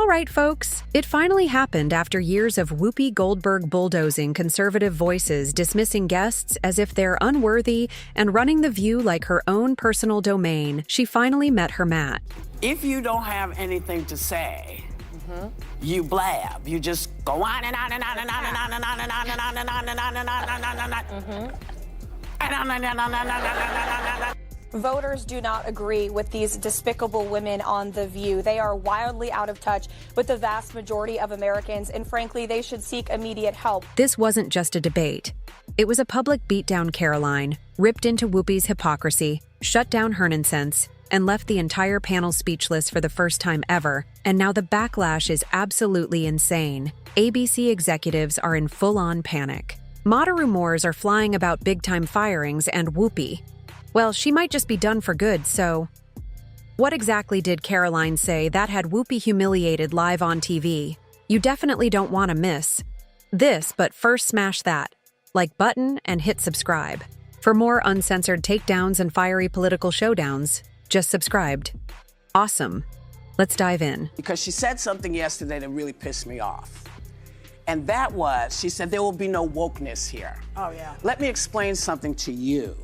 All right, folks, it finally happened after years of Whoopi Goldberg bulldozing conservative voices, dismissing guests as if they're unworthy, and running The View like her own personal domain. She finally met her mat. If you don't have anything to say, you blab. You just go on and on and on and on and on and on and on and on and on and on and on and on and on. Voters do not agree with these despicable women on The View. They are wildly out of touch with the vast majority of Americans, and frankly, they should seek immediate help. This wasn't just a debate. It was a public beatdown. Caroline ripped into Whoopi's hypocrisy, shut down her nonsense, and left the entire panel speechless for the first time ever. And now the backlash is absolutely insane. ABC executives are in full-on panic. Mata rumors are flying about big-time firings and Whoopi. Well, she might just be done for good, so... What exactly did Caroline say that had Whoopi humiliated live on TV? You definitely don't want to miss this, but first smash that like button and hit subscribe. For more uncensored takedowns and fiery political showdowns, just subscribed. Awesome. Let's dive in. Because she said something yesterday that really pissed me off. And that was, she said, there will be no wokeness here. Oh, yeah. Let me explain something to you.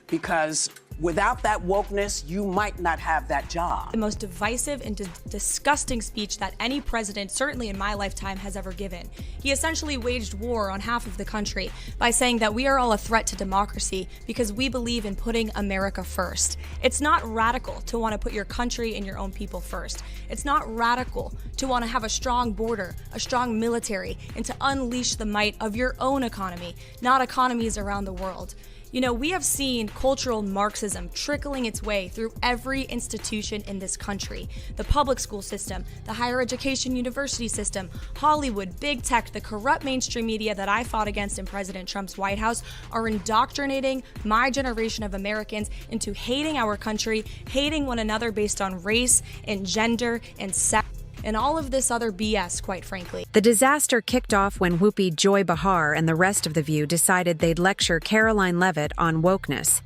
Because without that wokeness, you might not have that job. The most divisive and disgusting speech that any president, certainly in my lifetime, has ever given. He essentially waged war on half of the country by saying that we are all a threat to democracy because we believe in putting America first. It's not radical to want to put your country and your own people first. It's not radical to want to have a strong border, a strong military, and to unleash the might of your own economy, not economies around the world. You know, we have seen cultural Marxism trickling its way through every institution in this country. The public school system, the higher education university system, Hollywood, big tech, the corrupt mainstream media that I fought against in President Trump's White House are indoctrinating my generation of Americans into hating our country, hating one another based on race and gender and sex, and all of this other BS, quite frankly. The disaster kicked off when Whoopi, Joy Behar, and the rest of The View decided they'd lecture Karoline Leavitt on wokeness.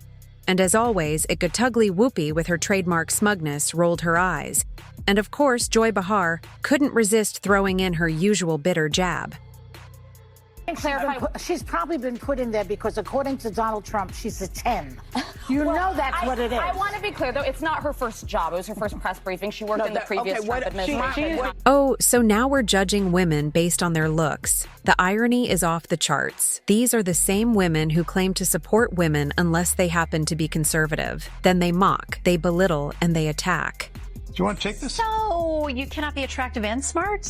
And as always, a Gatugly Whoopi with her trademark smugness rolled her eyes. And of course, Joy Behar couldn't resist throwing in her usual bitter jab. She's probably been put in there because, according to Donald Trump, she's a 10. You know that's what it is. I want to be clear, though. It's not her first job. It was her first press briefing. She worked in the previous Trump administration. Oh, so now we're judging women based on their looks. The irony is off the charts. These are the same women who claim to support women unless they happen to be conservative. Then they mock, they belittle, and they attack. Do you want to take this? So you cannot be attractive and smart?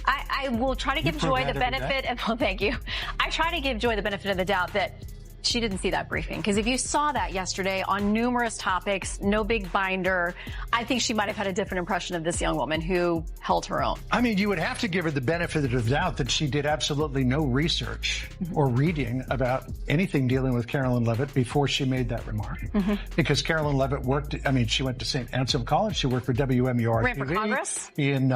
I will try to give Joy the benefit, and well, thank you. I try to give Joy the benefit of the doubt that she didn't see that briefing. Because if you saw that yesterday on numerous topics, no big binder, I think she might have had a different impression of this young woman who held her own. I mean, you would have to give her the benefit of the doubt that she did absolutely no research or reading about anything dealing with Karoline Leavitt before she made that remark. Because Karoline Leavitt worked, I mean, she went to St. Anselm College. She worked for WMUR Ran for Congress? In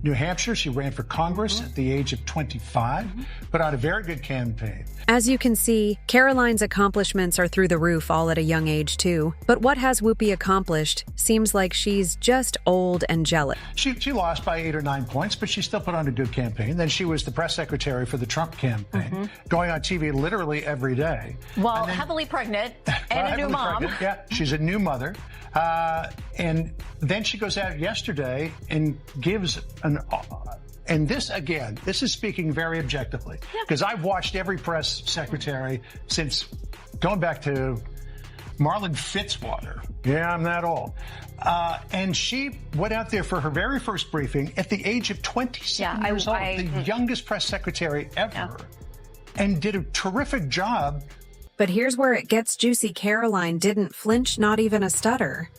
New Hampshire. She ran for Congress at the age of 25, put out a very good campaign. As you can see, Caroline's accomplishments are through the roof all at a young age too. But what has Whoopi accomplished seems like she's just old and jealous. She lost by 8 or 9 points, but she still put on a good campaign. Then she was the press secretary for the Trump campaign, going on TV literally every day. Well, heavily pregnant and a new mom. Pregnant. Yeah, she's a new mother. And then she goes out yesterday and gives an... And this, again, this is speaking very objectively, because I've watched every press secretary since going back to Marlon Fitzwater. Yeah, I'm that old. And she went out there for her very first briefing at the age of 27 years old, the youngest press secretary ever, and did a terrific job. But here's where it gets juicy. Caroline didn't flinch, not even a stutter.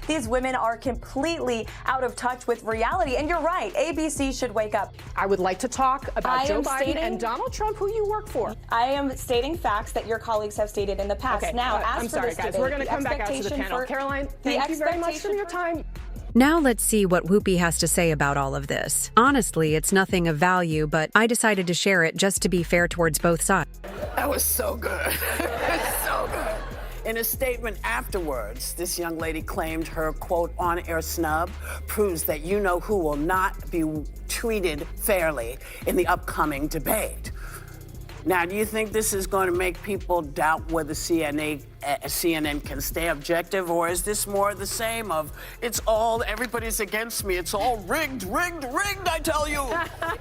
These women are completely out of touch with reality. And you're right, ABC should wake up. I would like to talk about Joe Biden and Donald Trump, who you work for. I am stating facts that your colleagues have stated in the past. Okay, now, I'm sorry, guys. We're going to come back out to the panel. Caroline, thank you very much for your time. Now let's see what Whoopi has to say about all of this. Honestly, it's nothing of value, but I decided to share it just to be fair towards both sides. That was so good. So good. In a statement afterwards, this young lady claimed her, quote, on-air snub proves that you know who will not be treated fairly in the upcoming debate. Now, do you think this is going to make people doubt whether CNN can stay objective, or is this more the same of everybody's against me, it's all rigged, I tell you?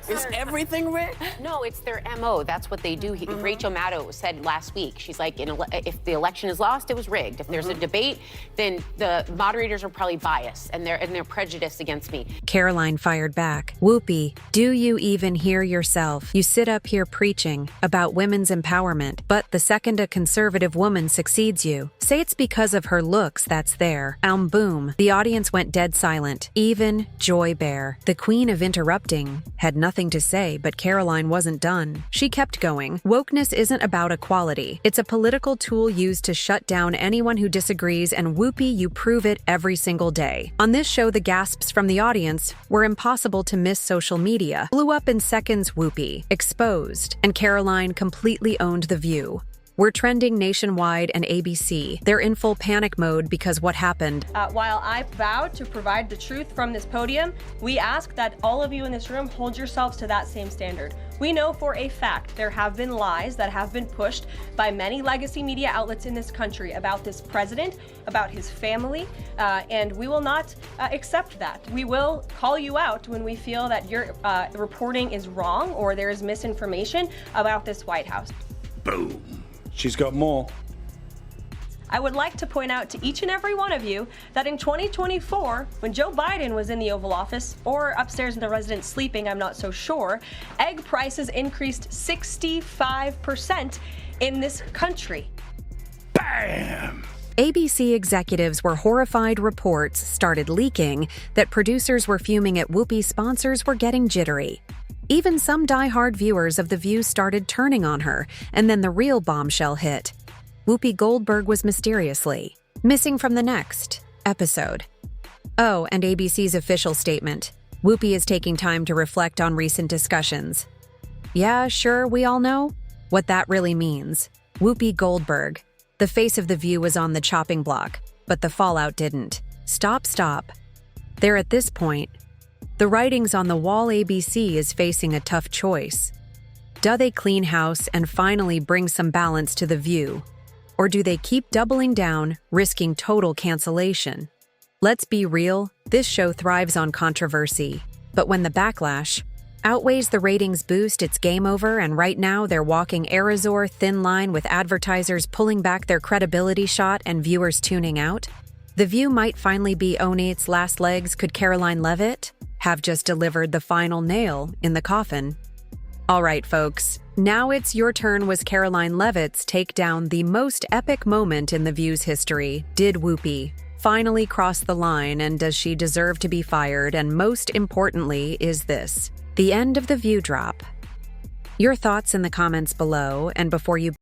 Is everything rigged? No, it's their MO. That's what they do. Rachel Maddow said last week, she's like, if the election is lost, it was rigged. If there's a debate, then the moderators are probably biased and they're prejudiced against me. Caroline fired back. Whoopi, do you even hear yourself? You sit up here preaching about women's empowerment, but the second a conservative woman succeeds you, say it's because of her looks that's there. Boom. The audience went dead silent. Even Joy Bear, the queen of interrupting, had nothing to say, but Caroline wasn't done. She kept going. Wokeness isn't about equality. It's a political tool used to shut down anyone who disagrees, and Whoopi, you prove it every single day. On this show, the gasps from the audience were impossible to miss. Social media blew up in seconds. Whoopi exposed, and Caroline completely owned the view. We're trending nationwide, and ABC, they're in full panic mode because what happened. While I vowed to provide the truth from this podium, we ask that all of you in this room hold yourselves to that same standard. We know for a fact there have been lies that have been pushed by many legacy media outlets in this country about this president, about his family, and we will not accept that. We will call you out when we feel that your reporting is wrong or there is misinformation about this White House. Boom. She's got more. I would like to point out to each and every one of you that in 2024, when Joe Biden was in the Oval Office, or upstairs in the residence sleeping, I'm not so sure, egg prices increased 65% in this country. Bam! ABC executives were horrified. Reports started leaking that producers were fuming at Whoopi, sponsors were getting jittery. Even some die-hard viewers of The View started turning on her, and then the real bombshell hit. Whoopi Goldberg was mysteriously missing from the next episode. Oh, and ABC's official statement. Whoopi is taking time to reflect on recent discussions. Yeah, sure, we all know what that really means. Whoopi Goldberg, the face of The View, was on the chopping block, but the fallout didn't. Stop. They're at this point. The writing's on the wall. ABC is facing a tough choice. Do they clean house and finally bring some balance to The View? Or do they keep doubling down, risking total cancellation? Let's be real, this show thrives on controversy. But when the backlash outweighs the ratings boost, it's game over, and right now they're walking a razor thin line with advertisers pulling back their credibility shot and viewers tuning out. The View might finally be on its last legs. Could Karoline Leavitt have just delivered the final nail in the coffin? All right, folks, now it's your turn. Was Karoline Leavitt's takedown the most epic moment in The View's history? Did Whoopi finally cross the line, and does she deserve to be fired? And most importantly, is this the end of The View drop? Your thoughts in the comments below, and before you